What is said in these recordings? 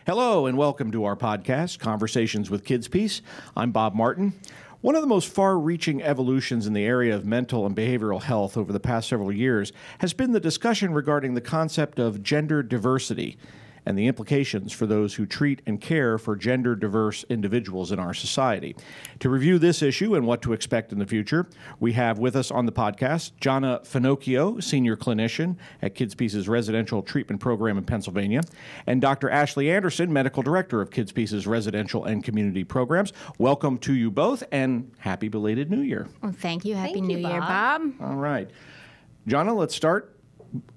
Hello and welcome to our podcast, Conversations with KidsPeace. I'm Bob Martin. One of the most far-reaching evolutions in the area of mental and behavioral health over the past several years has been the discussion regarding the concept of gender diversity and the implications for those who treat and care for gender-diverse individuals in our society. To review this issue and what to expect in the future, we have with us on the podcast Jonna Finocchio, senior clinician at KidsPeace's residential treatment program in Pennsylvania, and Dr. Ashleigh Anderson, medical director of KidsPeace's residential and community programs. Welcome to you both, and happy belated New Year. Well, thank you. Happy New Year, Bob. All right. Jonna, let's start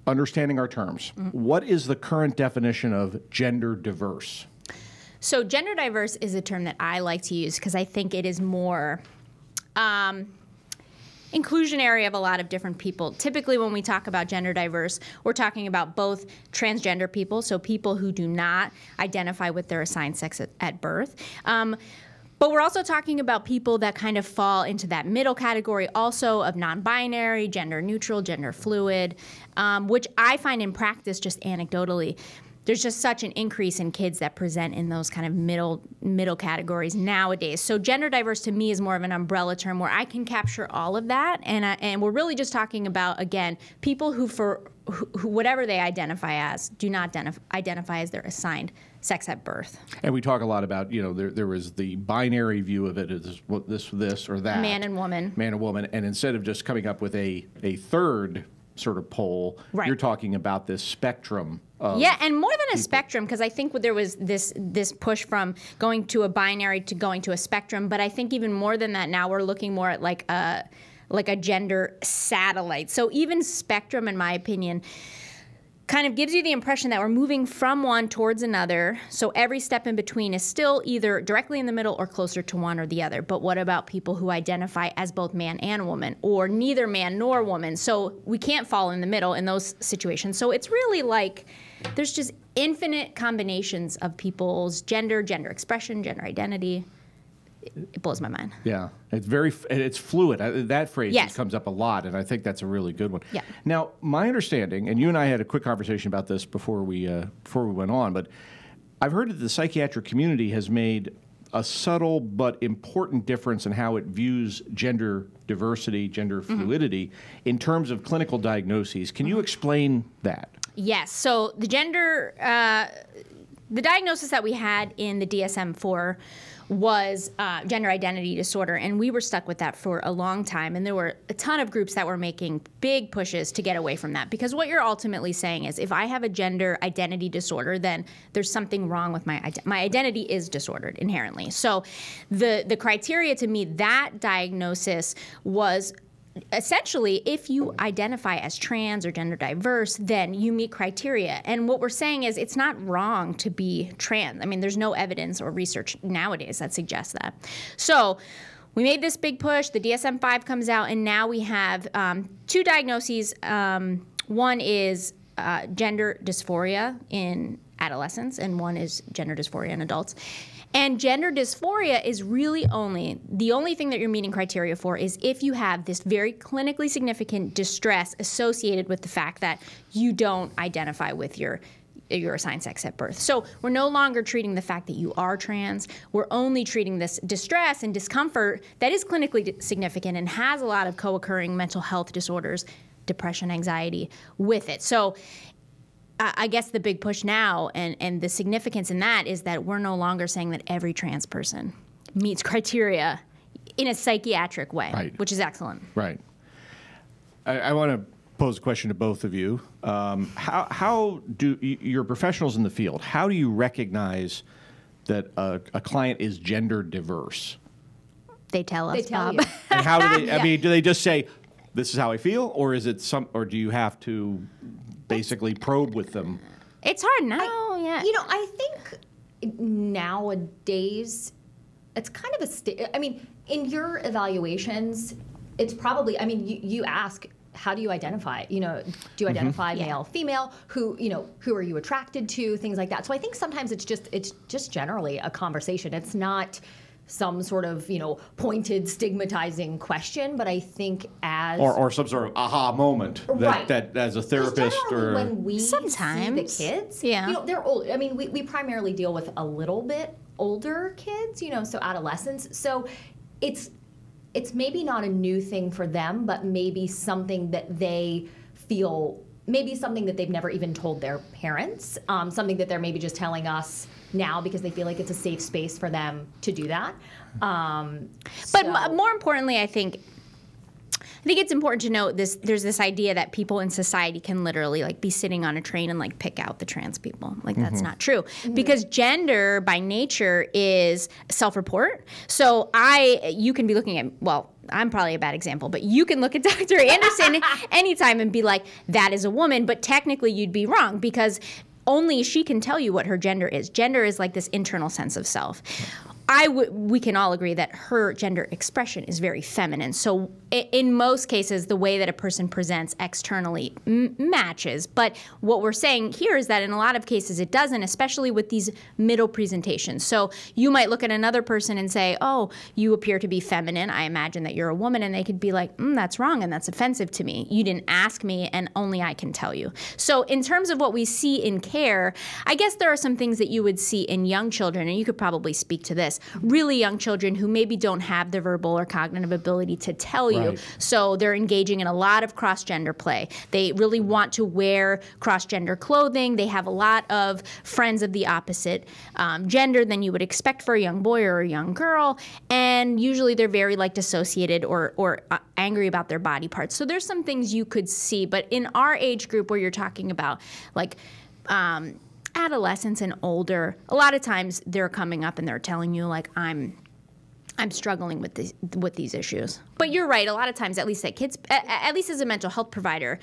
understanding our terms. What is the current definition of gender diverse? So gender diverse is a term that I like to use because I think it is more inclusionary of a lot of different people. Typically when we talk about gender diverse, we're talking about both transgender people, so people who do not identify with their assigned sex at birth, but we're also talking about people that kind of fall into that middle category also of non-binary, gender neutral, gender fluid, which I find in practice just anecdotally, there's just such an increase in kids that present in those kind of middle categories nowadays. So gender diverse to me is more of an umbrella term where I can capture all of that, and we're really just talking about, again, people who whatever they identify as do not identify as their assigned sex at birth. And we talk a lot about, you know, there was the binary view of it as this or that. Man and woman. Man and woman. And instead of just coming up with a third sort of pole, right, you're talking about this spectrum of yeah, and more than a spectrum, because I think there was this push from going to a binary to going to a spectrum, but I think even more than that now we're looking more at like a gender satellite. So even spectrum, in my opinion, kind of gives you the impression that we're moving from one towards another. So every step in between is still either directly in the middle or closer to one or the other. But what about people who identify as both man and woman, or neither man nor woman? So we can't fall in the middle in those situations. So it's really like there's just infinite combinations of people's gender expression, gender identity. It blows my mind. Yeah, it's fluid. That phrase yes, comes up a lot, and I think that's a really good one. Yeah. Now, my understanding, and you and I had a quick conversation about this before we went on, but I've heard that the psychiatric community has made a subtle but important difference in how it views gender diversity, gender fluidity, in terms of clinical diagnoses. Can you explain that? Yes. So the the diagnosis that we had in the DSM-IV was gender identity disorder, and we were stuck with that for a long time, and there were a ton of groups that were making big pushes to get away from that, because what you're ultimately saying is if I have a gender identity disorder, then there's something wrong with my identity is disordered inherently. So the criteria to me, that diagnosis was essentially, if you identify as trans or gender diverse, then you meet criteria. And what we're saying is it's not wrong to be trans. I mean, there's no evidence or research nowadays that suggests that. So we made this big push. The DSM-5 comes out, and now we have two diagnoses. One is gender dysphoria in adolescents, and one is gender dysphoria in adults. And gender dysphoria is really the only thing that you're meeting criteria for is if you have this very clinically significant distress associated with the fact that you don't identify with your assigned sex at birth. So we're no longer treating the fact that you are trans. We're only treating this distress and discomfort that is clinically significant and has a lot of co-occurring mental health disorders, depression, anxiety with it. So I guess the big push now and the significance in that is that we're no longer saying that every trans person meets criteria in a psychiatric way, right, which is excellent. Right. I want to pose a question to both of you. How do you're professionals in the field, how do you recognize that a client is gender diverse? They tell us, they tell Bob. You. And how do they, I mean, do they just say, this is how I feel, or is it or do you have to basically probe with them? It's hard now. I think nowadays it's kind of I mean, in your evaluations, it's probably, I mean, you ask, how do you identify? Do you identify male, female? Who are you attracted to? Things like that. So I think sometimes it's just generally a conversation. It's not some sort of, pointed stigmatizing question, but I think as... Or some sort of aha moment that as a therapist or... when we sometimes see the kids, yeah. They're old. I mean, we primarily deal with a little bit older kids, so adolescents. So it's maybe not a new thing for them, but maybe something that they feel, maybe something that they've never even told their parents, something that they're maybe just telling us now because they feel like it's a safe space for them to do that. But more importantly, I think it's important to note there's this idea that people in society can literally be sitting on a train and pick out the trans people. That's not true. Because gender by nature is self-report. So you can be looking at, I'm probably a bad example, but you can look at Dr. Anderson anytime and be like, that is a woman, but technically you'd be wrong because only she can tell you what her gender is. Gender is this internal sense of self. We can all agree that her gender expression is very feminine. So in most cases, the way that a person presents externally matches. But what we're saying here is that in a lot of cases it doesn't, especially with these middle presentations. So you might look at another person and say, oh, you appear to be feminine. I imagine that you're a woman. And they could be like, that's wrong and that's offensive to me. You didn't ask me and only I can tell you. So in terms of what we see in care, I guess there are some things that you would see in young children, and you could probably speak to this. Really young children who maybe don't have the verbal or cognitive ability to tell you. So they're engaging in a lot of cross-gender play. They really want to wear cross-gender clothing. They have a lot of friends of the opposite gender than you would expect for a young boy or a young girl. And usually they're very dissociated or angry about their body parts. So there's some things you could see. But in our age group where you're talking about adolescents and older, a lot of times they're coming up and they're telling you I'm struggling with these issues. But you're right. A lot of times, at least at least as a mental health provider,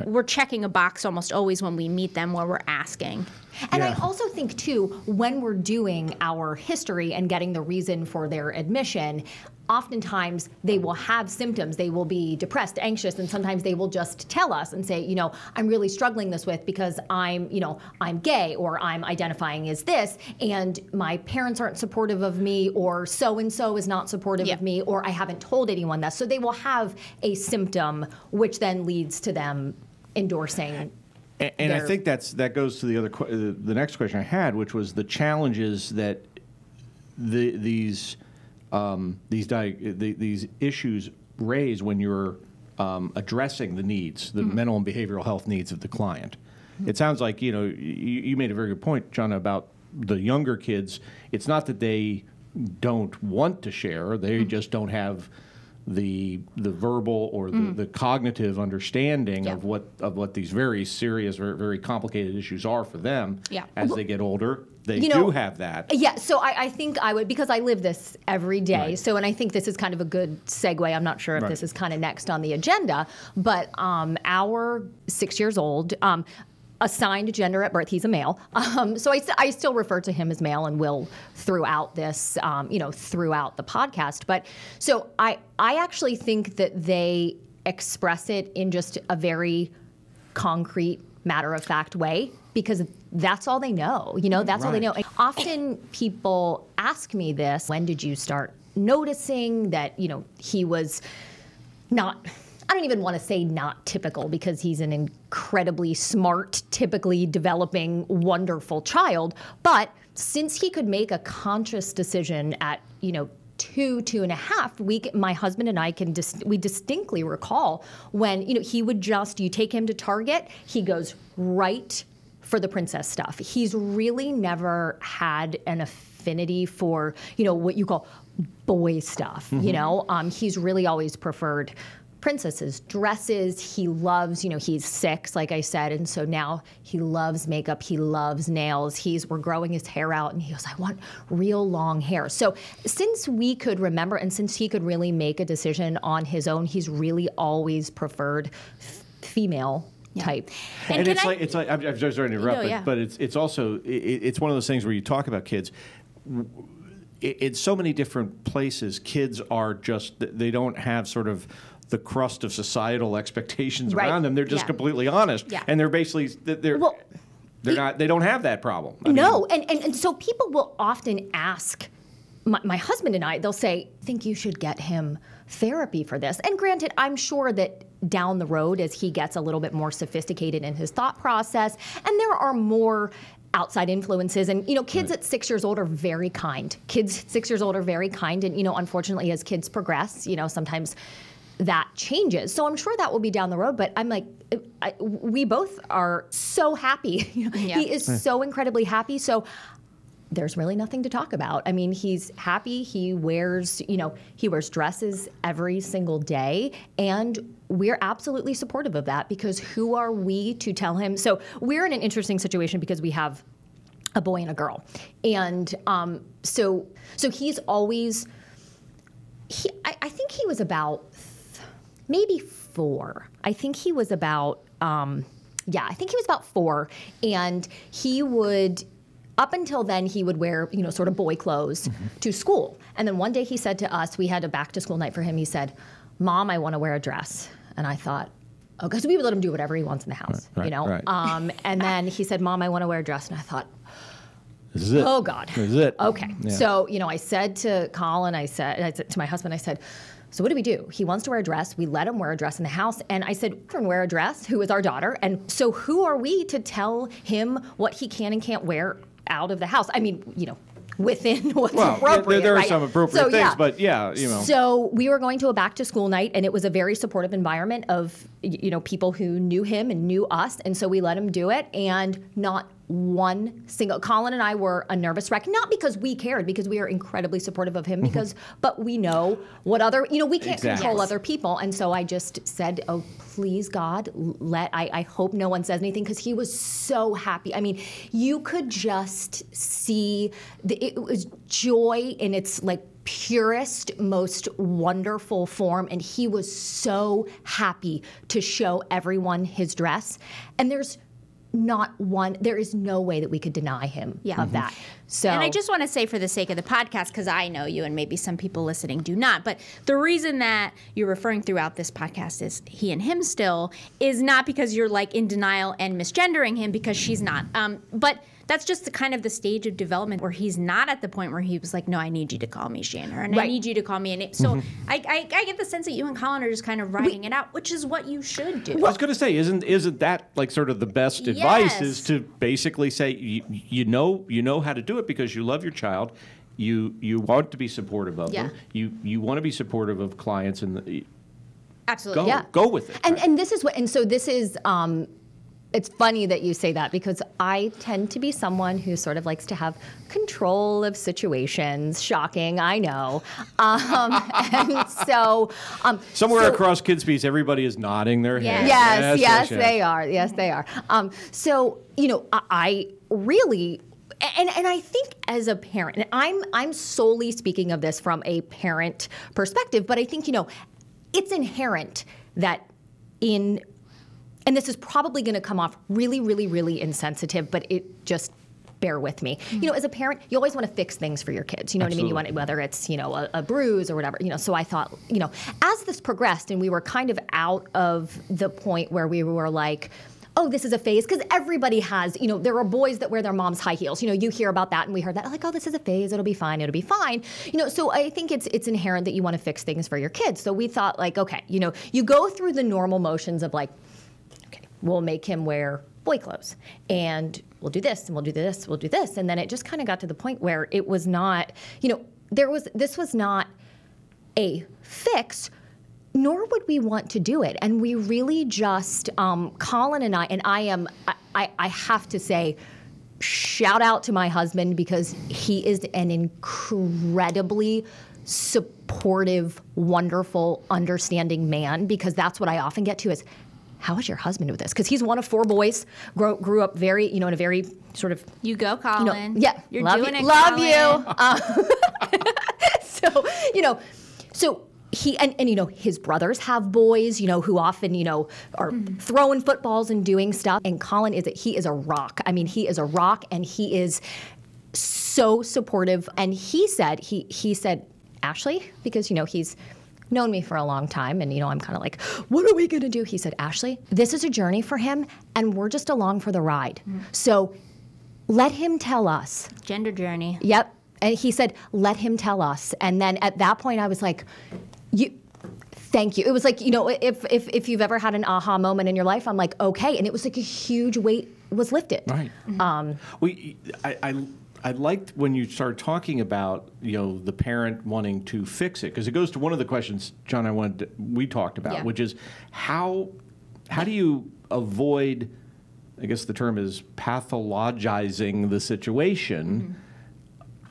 we're checking a box almost always when we meet them where we're asking. And I also think too, when we're doing our history and getting the reason for their admission, oftentimes they will have symptoms. They will be depressed, anxious, and sometimes they will just tell us and say, I'm really struggling with because I'm gay or I'm identifying as this, and my parents aren't supportive of me, or so-and-so is not supportive of me, or I haven't told anyone that. So they will have a symptom, which then leads to them endorsing. And I think that goes to the next question I had, which was the challenges that these issues raise when you're addressing the needs, the mental and behavioral health needs of the client. It sounds like you made a very good point, Jonna, about the younger kids. It's not that they don't want to share; they just don't have the verbal or the cognitive understanding of what these very serious, very, very complicated issues are for them as they get older. They do have that. Yeah, so I think I would, because I live this every day, so, and I think this is kind of a good segue. I'm not sure if this is kind of next on the agenda, but our 6 years old, assigned gender at birth, he's a male. So I still refer to him as male and will throughout this, throughout the podcast. But so I actually think that they express it in just a very concrete, matter-of-fact way, because that's all they know. That's all they know. And often people ask me this: when did you start noticing that, he was not, I don't even want to say not typical, because he's an incredibly smart, typically developing, wonderful child. But since he could make a conscious decision at, 2.5, my husband and I we distinctly recall when, he would you take him to Target, he goes right for the princess stuff. He's really never had an affinity for, what you call boy stuff, he's really always preferred princesses, dresses. He loves, he's 6, like I said, and so now he loves makeup, he loves nails. We're growing his hair out, and he goes, I want real long hair. So since we could remember, and since he could really make a decision on his own, he's really always preferred female type. And it's like I'm just sorry to interrupt, but it's also it's one of those things where you talk about kids. In so many different places, kids are they don't have sort of the crust of societal expectations around them. They're just completely honest, and they're basically they don't have that problem. And so people will often ask my husband and I, they'll say, I think you should get him therapy for this. And granted, I'm sure that down the road, as he gets a little bit more sophisticated in his thought process, and there are more outside influences, and kids at 6 years old are very kind. Kids 6 years old are very kind, and unfortunately, as kids progress, sometimes that changes. So I'm sure that will be down the road, but I'm like, we both are so happy. He is so incredibly happy. So there's really nothing to talk about. I mean, he's happy. He wears dresses every single day, and we're absolutely supportive of that, because who are we to tell him? So we're in an interesting situation because we have a boy and a girl, and so he's always. I think he was about maybe 4. I think he was about I think he was about 4, and he would. Up until then, he would wear, sort of boy clothes to school. And then one day he said to us, we had a back to school night for him. He said, "Mom, I want to wear a dress." And I thought, oh, because we would let him do whatever he wants in the house, Right. And then he said, "Mom, I want to wear a dress." And I thought, this is it. Oh God. This is it. Okay. Yeah. So, I said to Colin, I said to my husband, I said, so what do we do? He wants to wear a dress. We let him wear a dress in the house. And I said, we're going to wear a dress, who is our daughter. And so who are we to tell him what he can and can't wear out of the house? I mean, within what's appropriate. There are right? some appropriate things, but So we were going to a back to school night, and it was a very supportive environment of, people who knew him and knew us. And so we let him do it, and not one single. Colin and I were a nervous wreck, not because we cared, because we are incredibly supportive of him, but we know what other, we can't control other people. And so I just said, oh, please God, I hope no one says anything, because he was so happy. I mean, you could just see, it was joy in its purest, most wonderful form, and he was so happy to show everyone his dress. And there is no way that we could deny him of that. So, and I just want to say, for the sake of the podcast, because I know you and maybe some people listening do not, but the reason that you're referring throughout this podcast is he and him still is not because you're in denial and misgendering him, because she's not. But that's just the stage of development where he's not at the point where he was like, no, I need you to call me Shanna, and I need you to call me a name. So I get the sense that you and Colin are just kind of riding it out, which is what you should do. I was going to say, isn't that sort of the best advice, is to basically say, you know how to do it because you love your child. You want to be supportive of them. You want to be supportive of clients, and absolutely go with it. And this is what, and so this is. It's funny that you say that, because I tend to be someone who sort of likes to have control of situations. Shocking, I know. And so... Somewhere across KidsPeace, everybody is nodding their head. Yes, they are. Yes, they are. So, I really... And I think as a parent, and I'm solely speaking of this from a parent perspective, but I think, it's inherent that and this is probably going to come off really, really, really insensitive, but it just bear with me. As a parent, you always want to fix things for your kids. You know Absolutely. what I mean? Whether it's, a bruise or whatever. So I thought, as this progressed and we were kind of out of the point where we were like, oh, this is a phase, because everybody has, there are boys that wear their mom's high heels. You hear about that, and we heard that, oh, this is a phase, it'll be fine. So I think it's inherent that you want to fix things for your kids. So we thought, okay, you go through the normal motions of we'll make him wear boy clothes, and we'll do this, and we'll do this, we'll do this. And then it just kind of got to the point where it was not, this was not a fix, nor would we want to do it. And we really just, Colin and I have to say, shout out to my husband, because he is an incredibly supportive, wonderful, understanding man, because that's what I often get to is, how is your husband with this? Because he's one of 4 boys, grew up very, in a very sort of... You go, Colin. You're doing it, love Colin. You. So he, and his brothers have boys, who often, are throwing footballs and doing stuff. And Colin he is a rock. I mean, he is a rock, and he is so supportive. And he said, Ashleigh, because, he's known me for a long time, and I'm kind of like, what are we gonna do? He said, Ashleigh, this is a journey for him, and we're just along for the ride. So let him tell us. Gender journey. Yep. And he said, let him tell us. And then at that point, I was like, thank you. It was like, if you've ever had an aha moment in your life, I'm like, okay. And it was like a huge weight was lifted. Right. I liked when you started talking about, the parent wanting to fix it, because it goes to one of the questions, John, we talked about, which is how do you avoid, I guess the term is pathologizing the situation,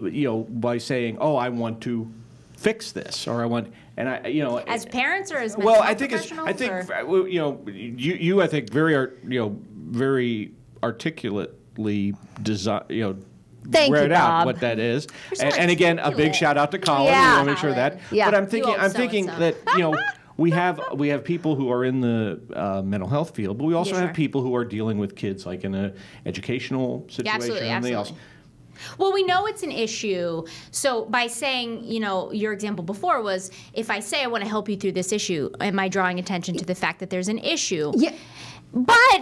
by saying, oh, I want to fix this, or I want, and as parents or as mental health professionals? I think very articulately read out what that is, and again, a big shout out to Colin. Yeah. We want to make sure of that. Yeah. But I'm thinking that we have people who are in the mental health field, but we also have people who are dealing with kids, like in an educational situation. Yeah, absolutely. Well, we know it's an issue. So by saying, your example before was, if I say I want to help you through this issue, am I drawing attention to the fact that there's an issue? Yeah. But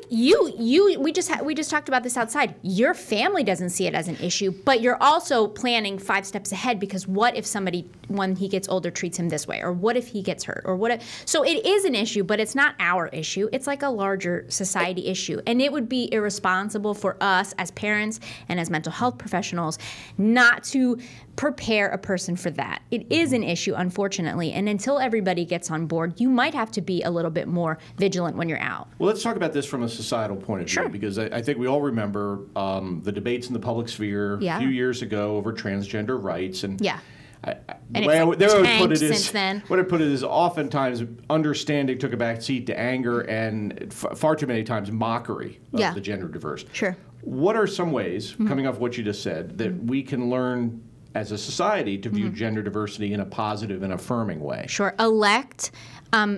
we just talked about this outside. Your family doesn't see it as an issue, but you're also planning 5 steps ahead, because what if somebody, when he gets older, treats him this way, or what if he gets hurt, or what if? So it is an issue, but it's not our issue. It's like a larger society issue, and it would be irresponsible for us as parents and as mental health professionals not to prepare a person for that. It is an issue, unfortunately, and until everybody gets on board, you might have to be a little bit more vigilant when you're out. Well, let's talk about this from a societal point of view, because I think we all remember the debates in the public sphere a few years ago over transgender rights, and the way I would put it is oftentimes understanding took a back seat to anger, and far too many times mockery of the gender diverse. Sure. What are some ways, coming off what you just said, that we can learn as a society to view gender diversity in a positive and affirming way? Sure. Elect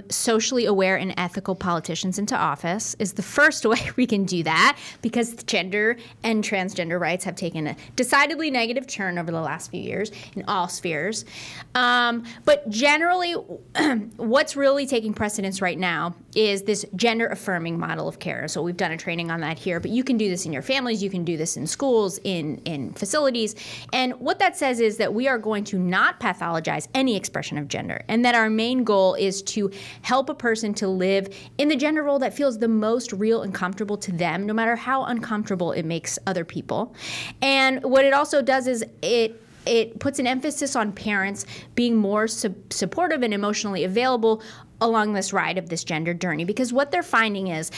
socially aware and ethical politicians into office is the first way we can do that, because gender and transgender rights have taken a decidedly negative turn over the last few years in all spheres. But generally, what's really taking precedence right now is this gender affirming model of care. So we've done a training on that here, but you can do this in your families, you can do this in schools, in facilities. And what that says is that we are going to not pathologize any expression of gender, and that our main goal is to help a person to live in the gender role that feels the most real and comfortable to them, no matter how uncomfortable it makes other people. And what it also does is it puts an emphasis on parents being more supportive and emotionally available along this ride of this gender journey, because what they're finding is,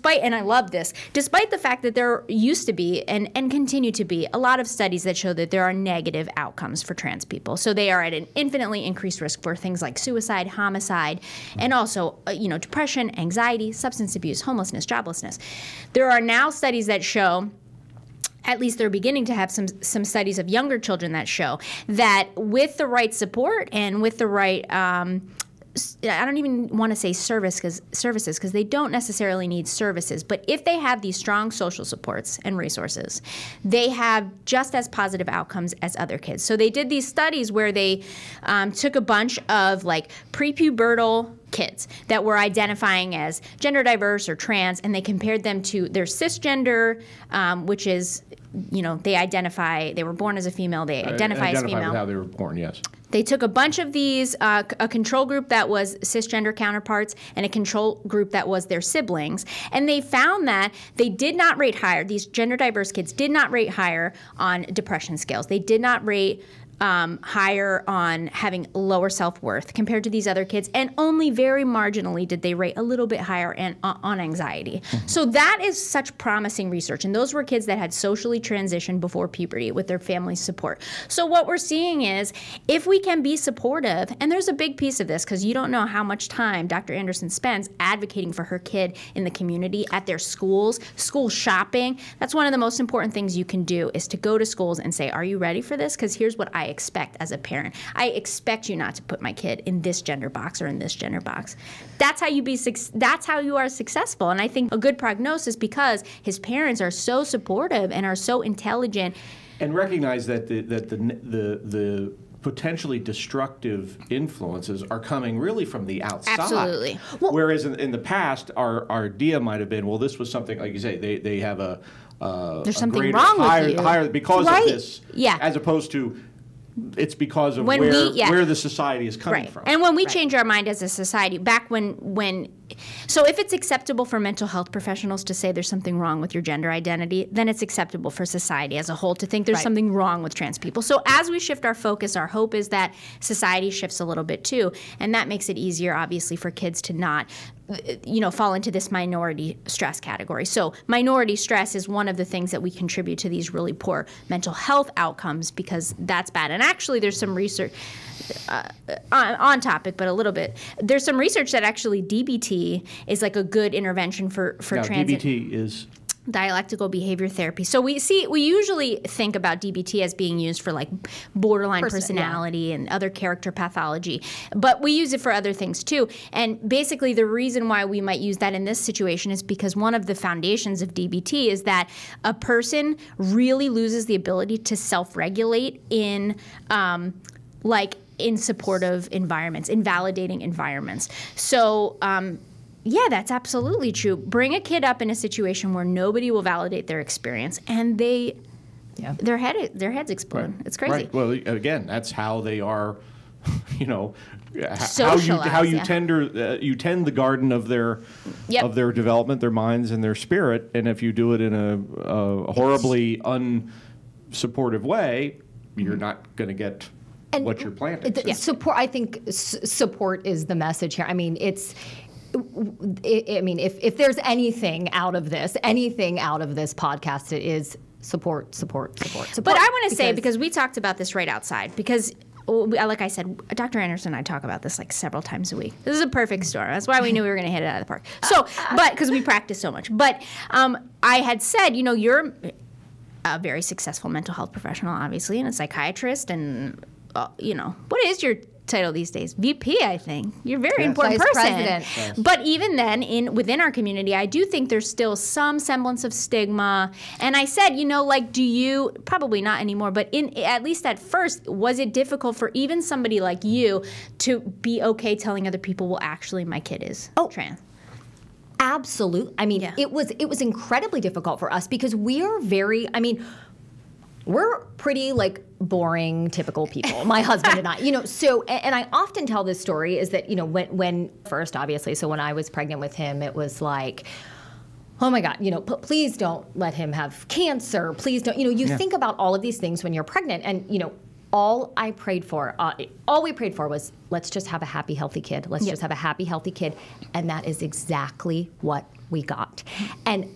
and I love this, despite the fact that there used to be and continue to be a lot of studies that show that there are negative outcomes for trans people. So they are at an infinitely increased risk for things like suicide, homicide, and also depression, anxiety, substance abuse, homelessness, joblessness. There are now studies that show, at least they're beginning to have some studies of younger children that show that with the right support and with the right I don't even want to say services, because they don't necessarily need services. But if they have these strong social supports and resources, they have just as positive outcomes as other kids. So they did these studies where they took a bunch of prepubertal kids that were identifying as gender diverse or trans, and they compared them to their cisgender, which is, they were born as a female, they identify as female. With how they were born, yes. They took a bunch of these, a control group that was cisgender counterparts and a control group that was their siblings, and they found that they did not rate higher. These gender diverse kids did not rate higher on depression scales. They did not rate higher on having lower self-worth compared to these other kids, and only very marginally did they rate a little bit higher on anxiety. So that is such promising research, and those were kids that had socially transitioned before puberty with their family's support. So what we're seeing is, if we can be supportive, and there's a big piece of this, because you don't know how much time Dr. Anderson spends advocating for her kid in the community, at their schools, school shopping. That's one of the most important things you can do, is to go to schools and say, are you ready for this? Because here's what I expect as a parent. I expect you not to put my kid in this gender box or in this gender box. That's how you are successful. And I think a good prognosis, because his parents are so supportive and are so intelligent. And recognize that the potentially destructive influences are coming really from the outside. Absolutely. Whereas in the past, our idea might have been, well, this was something, like you say, they have a there's something wrong with you. Higher because right. of this, yeah. as opposed to it's because of when where the society is coming right. from. And when we change our mind as a society, back when so if it's acceptable for mental health professionals to say there's something wrong with your gender identity, then it's acceptable for society as a whole to think there's something wrong with trans people. So as we shift our focus, our hope is that society shifts a little bit too, and that makes it easier, obviously, for kids to not fall into this minority stress category. So minority stress is one of the things that we contribute to these really poor mental health outcomes, because that's bad. And actually there's some research on topic, but a little bit. There's some research that actually DBT is like a good intervention for trans. DBT is dialectical behavior therapy. So we usually think about DBT as being used for like borderline personality and other character pathology, but we use it for other things too. And basically the reason why we might use that in this situation is because one of the foundations of DBT is that a person really loses the ability to self-regulate in in supportive environments, in validating environments. So yeah, that's absolutely true. Bring a kid up in a situation where nobody will validate their experience, and their heads explode. Right. It's crazy. Right. Well, again, that's how they are. Socialized, how you tend the garden of their development, their minds and their spirit. And if you do it in a horribly unsupportive way, you're not going to get what you're planting. Support. I think support is the message here. I mean, if there's anything out of this podcast, it is support. But I want to say, because we talked about this right outside, because like I said, Dr. Anderson and I talk about this like several times a week. This is a perfect storm. That's why we knew we were going to hit it out of the park. So, but because we practice so much. But I had said, you're a very successful mental health professional, obviously, and a psychiatrist, and what is your title these days? VP, I think. You're a very important Vice person. President. Yes. But even then, within our community, I do think there's still some semblance of stigma. And I said, do you, probably not anymore, but at least at first, was it difficult for even somebody like you to be okay telling other people, well, actually, my kid is trans? Absolutely. I mean, it was incredibly difficult for us because we're pretty boring, typical people, my husband and I, so, and I often tell this story is that, when first, obviously, so when I was pregnant with him, it was like, oh my God, please don't let him have cancer. Please don't, you think about all of these things when you're pregnant, and, all we prayed for was, let's just have a happy, healthy kid. Let's just have a happy, healthy kid. And that is exactly what we got. And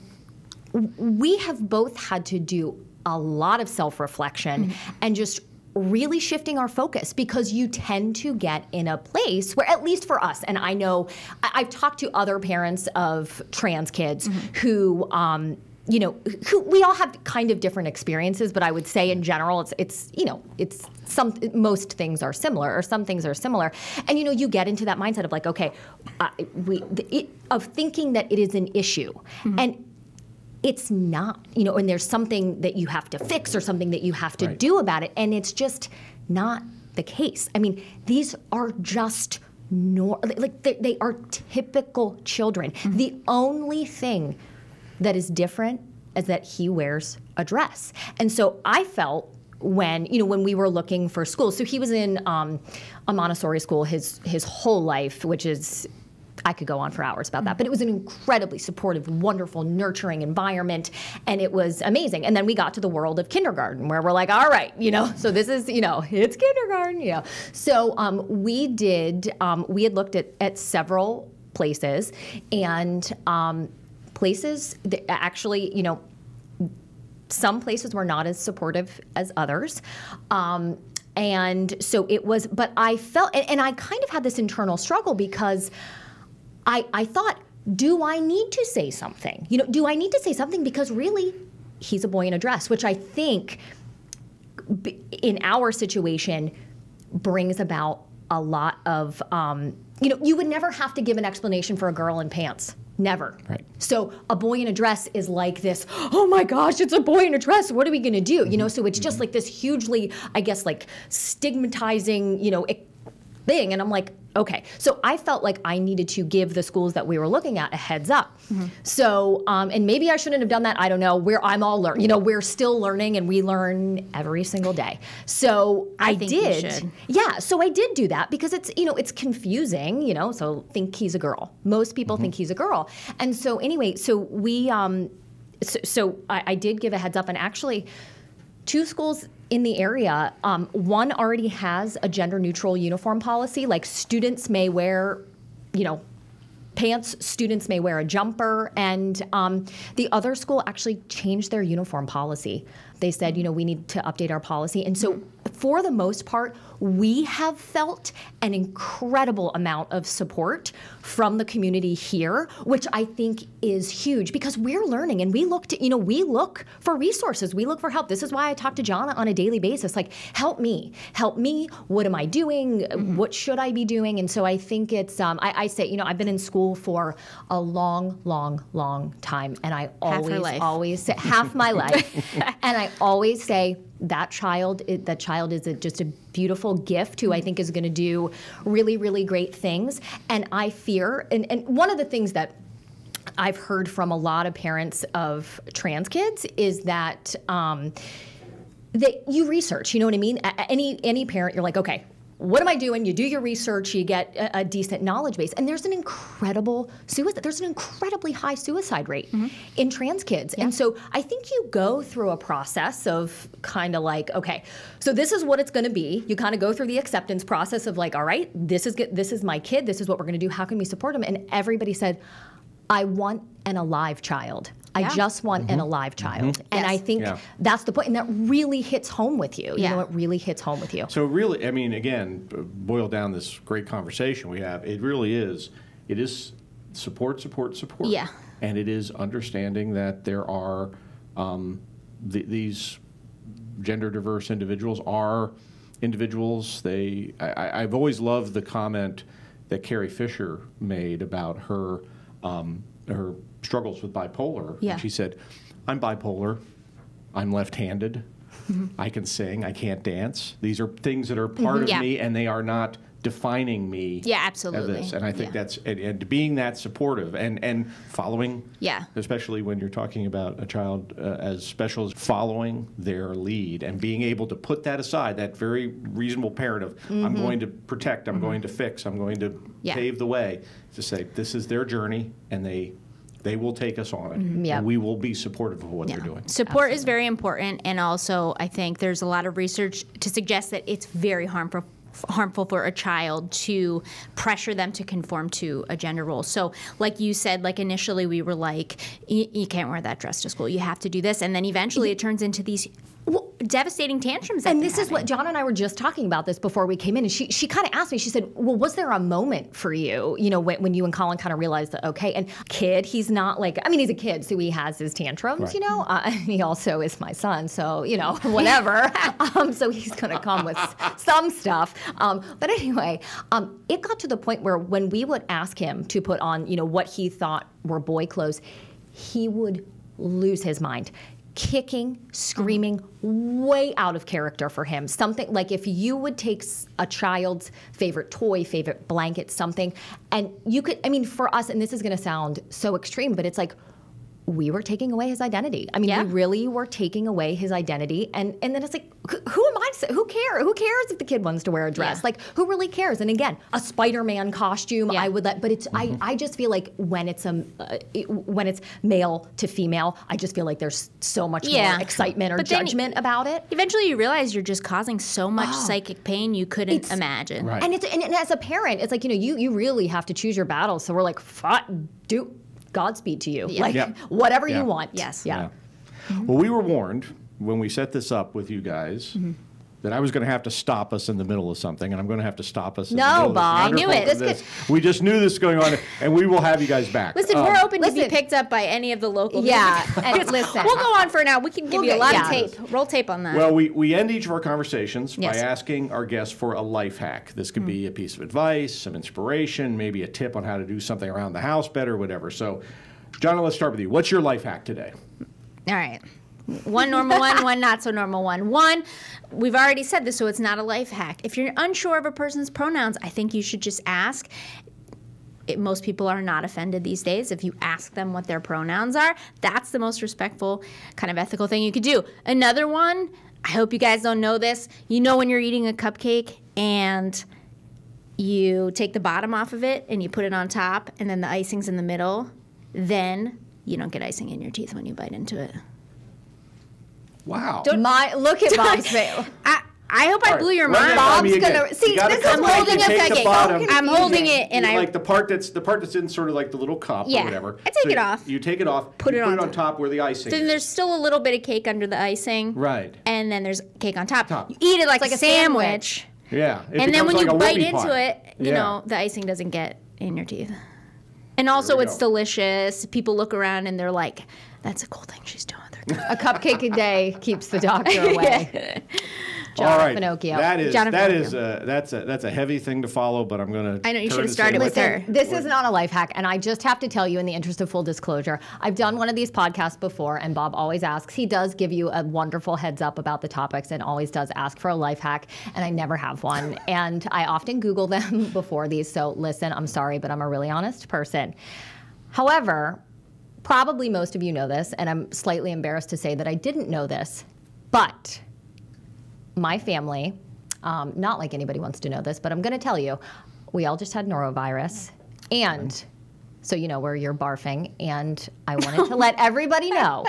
we have both had to do a lot of self-reflection and just really shifting our focus, because you tend to get in a place where, at least for us, and I know I've talked to other parents of trans kids who who we all have kind of different experiences, but I would say in general, most things are similar, or some things are similar, and you get into that mindset of okay, of thinking that it is an issue, and it's not, and there's something that you have to fix or something that you have to do about it, and it's just not the case. I mean, these are just they are typical children. The only thing that is different is that he wears a dress. And so I felt when we were looking for schools, so he was in a Montessori school his whole life, which is, I could go on for hours about that, but it was an incredibly supportive, wonderful, nurturing environment, and it was amazing. And then we got to the world of kindergarten, where we're like, all right, so this is, it's kindergarten, So we had looked at several places, and places that actually, some places were not as supportive as others. And so it was, but I felt, and I kind of had this internal struggle, because I thought, do I need to say something? Do I need to say something? Because really, he's a boy in a dress, which I think in our situation brings about a lot of, you would never have to give an explanation for a girl in pants. Never. Right. So a boy in a dress is like this, oh my gosh, it's a boy in a dress. What are we going to do? So it's just like this hugely, I guess, stigmatizing, thing. And I'm like, Okay, so I felt like I needed to give the schools that we were looking at a heads up. So, and maybe I shouldn't have done that. I don't know. I'm all learning. We're still learning, and we learn every single day. So I think did. you should. Yeah. So I did do that because it's it's confusing. So think he's a girl. Most people think he's a girl, and so anyway, so we so I did give a heads up, and actually, 2 schools in the area, one already has a gender-neutral uniform policy. Like students may wear, pants, students may wear a jumper, and the other school actually changed their uniform policy. They said, we need to update our policy. And so for the most part, we have felt an incredible amount of support from the community here, which I think is huge because we're learning and we look for resources. We look for help. This is why I talk to Jonna on a daily basis. Like, help me. What am I doing? What should I be doing? And so I think it's, I say, I've been in school for a long, long, long time. And I always say, half my life. And I always say, that child is just a beautiful gift who I think is going to do really, really great things. And I fear, and one of the things that I've heard from a lot of parents of trans kids is that you research, you know what I mean? Any parent, you're like, okay, what am I doing? You do your research, you get a decent knowledge base. And there's an incredibly high suicide rate in trans kids. Yeah. And so I think you go through a process of kind of like, okay, so this is what it's going to be. You kind of go through the acceptance process of like, all right, this is my kid. This is what we're going to do. How can we support him? And everybody said, I want an alive child. I just want an alive child. And I think that's the point. And that really hits home with you. It really hits home with you. So really, I mean, again, boil down this great conversation we have, it is support. Yeah. And it is understanding that there are, these gender diverse individuals are individuals. I've always loved the comment that Carrie Fisher made about her struggles with bipolar. Yeah. And she said, I'm bipolar, I'm left-handed, I can sing, I can't dance. These are things that are part of me, and they are not defining me. Yeah, absolutely. As this. And I think that's, and being that supportive and following, especially when you're talking about a child as special as following their lead and being able to put that aside, that very reasonable parent of, I'm going to protect, I'm going to fix, I'm going to pave the way, to say this is their journey, and they will take us on it. And we will be supportive of what they're doing. Support is very important, and also I think there's a lot of research to suggest that it's very harmful for a child to pressure them to conform to a gender role. So like you said, like initially we were like, you can't wear that dress to school, you have to do this, and then eventually it turns into these devastating tantrums. And this is what John and I were just talking about this before we came in, and she kind of asked me, she said, well, was there a moment for you, when you and Colin kind of realized that, okay, and kid, he's not like, I mean, he's a kid, so he has his tantrums, he also is my son, so, whatever. So he's going to come with some stuff. But anyway, it got to the point where when we would ask him to put on, what he thought were boy clothes, he would lose his mind. Kicking, screaming, way out of character for him. Something like if you would take a child's favorite toy, favorite blanket, something, and you could, I mean, for us, and this is going to sound so extreme, but it's like, we were taking away his identity. I mean, we really were taking away his identity. And then it's like, who am I? Who cares? Who cares if the kid wants to wear a dress? Like, who really cares? And again, a Spider-Man costume, I would let, but it's, I just feel like when it's male to female, I just feel like there's so much more excitement or judgment about it. Eventually you realize you're just causing so much psychic pain you couldn't imagine. Right. And as a parent, it's like, you really have to choose your battles. So we're like, Godspeed to you. Whatever you want. Yes. Yeah. Well, we were warned when we set this up with you guys that I was going to have to stop us in the middle of something, and I'm going to have to stop us in the middle of Bob. I knew it. We just knew this was going on, and we will have you guys back. Listen, we're open to be picked up by any of the local and listen. We'll go on for now. We can give you a lot of tape. Roll tape on that. Well, we end each of our conversations by asking our guests for a life hack. This could be a piece of advice, some inspiration, maybe a tip on how to do something around the house better, whatever. So, Jonna, let's start with you. What's your life hack today? All right. One normal one, one not so normal one. One, we've already said this, so it's not a life hack. If you're unsure of a person's pronouns, I think you should just ask. Most people are not offended these days if you ask them what their pronouns are. That's the most respectful, kind of ethical thing you could do. Another one, I hope you guys don't know this. You know when you're eating a cupcake and you take the bottom off of it and you put it on top and then the icing's in the middle, then you don't get icing in your teeth when you bite into it. Wow. Look at Bob's face. I hope I blew your mind. Bob's gonna see. This is holding a cupcake. I'm holding it, and like the part that's in sort of like the little cup or whatever. I take it off. You take it off. Put it on top where the icing. Then there's still a little bit of cake under the icing. Right. And then there's cake on top. You eat it like a sandwich. Yeah. And then when you bite into it, you know the icing doesn't get in your teeth. And also, it's delicious. People look around and they're like, "That's a cool thing she's doing." A cupcake a day keeps the doctor away. Jonna Finocchio. That's a heavy thing to follow, but I'm going to. I know you should have started with her. This is not a life hack, and I just have to tell you, in the interest of full disclosure, I've done one of these podcasts before, and Bob always asks. He does give you a wonderful heads up about the topics, and always does ask for a life hack, and I never have one. And I often Google them before these. So listen, I'm sorry, but I'm a really honest person. However, probably most of you know this, and I'm slightly embarrassed to say that I didn't know this, but my family, not like anybody wants to know this, but I'm going to tell you, we all just had norovirus, and so you know where you're barfing, and I wanted to let everybody know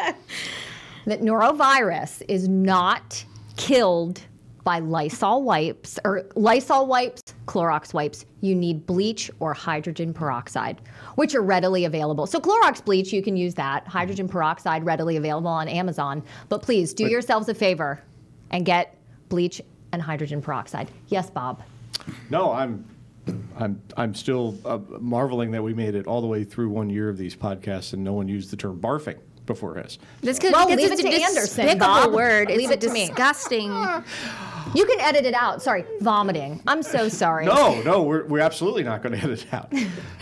that norovirus is not killed by Lysol wipes, Clorox wipes. You need bleach or hydrogen peroxide, which are readily available. So Clorox bleach, you can use that. Hydrogen peroxide, readily available on Amazon. But please do yourselves a favor and get bleach and hydrogen peroxide. Yes, Bob. No, I'm still marveling that we made it all the way through 1 year of these podcasts and no one used the term barfing before us. Well, leave it to Anderson, Bob. Word. Leave it to me. Disgusting. You can edit it out. Sorry, vomiting. I'm so sorry. No, we're absolutely not going to edit it out.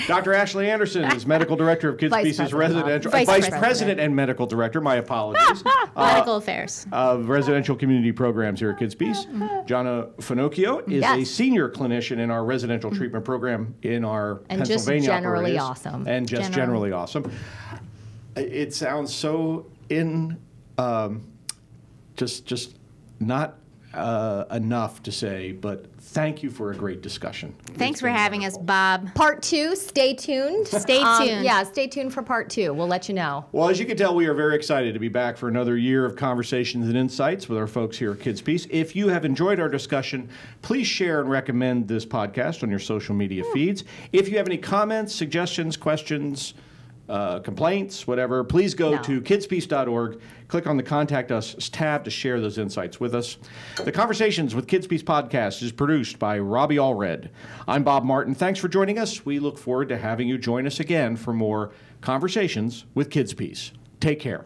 Dr. Ashleigh Anderson is medical director of KidsPeace's residential vice president and medical director. My apologies. Medical affairs of residential community programs here at KidsPeace. Jonna Finocchio is a senior clinician in our residential treatment program in our Pennsylvania just generally operators. Awesome. And just generally awesome. It sounds so just not enough to say, but thank you for a great discussion. Thanks for having us, Bob. Part 2, stay tuned. Stay tuned. Yeah, stay tuned for part 2. We'll let you know. Well, as you can tell, we are very excited to be back for another year of conversations and insights with our folks here at KidsPeace. If you have enjoyed our discussion, please share and recommend this podcast on your social media feeds. If you have any comments, suggestions, questions, complaints, whatever, please go to kidspeace.org, click on the Contact Us tab to share those insights with us. The Conversations with KidsPeace podcast is produced by Robbie Allred. I'm Bob Martin. Thanks for joining us. We look forward to having you join us again for more Conversations with KidsPeace. Take care.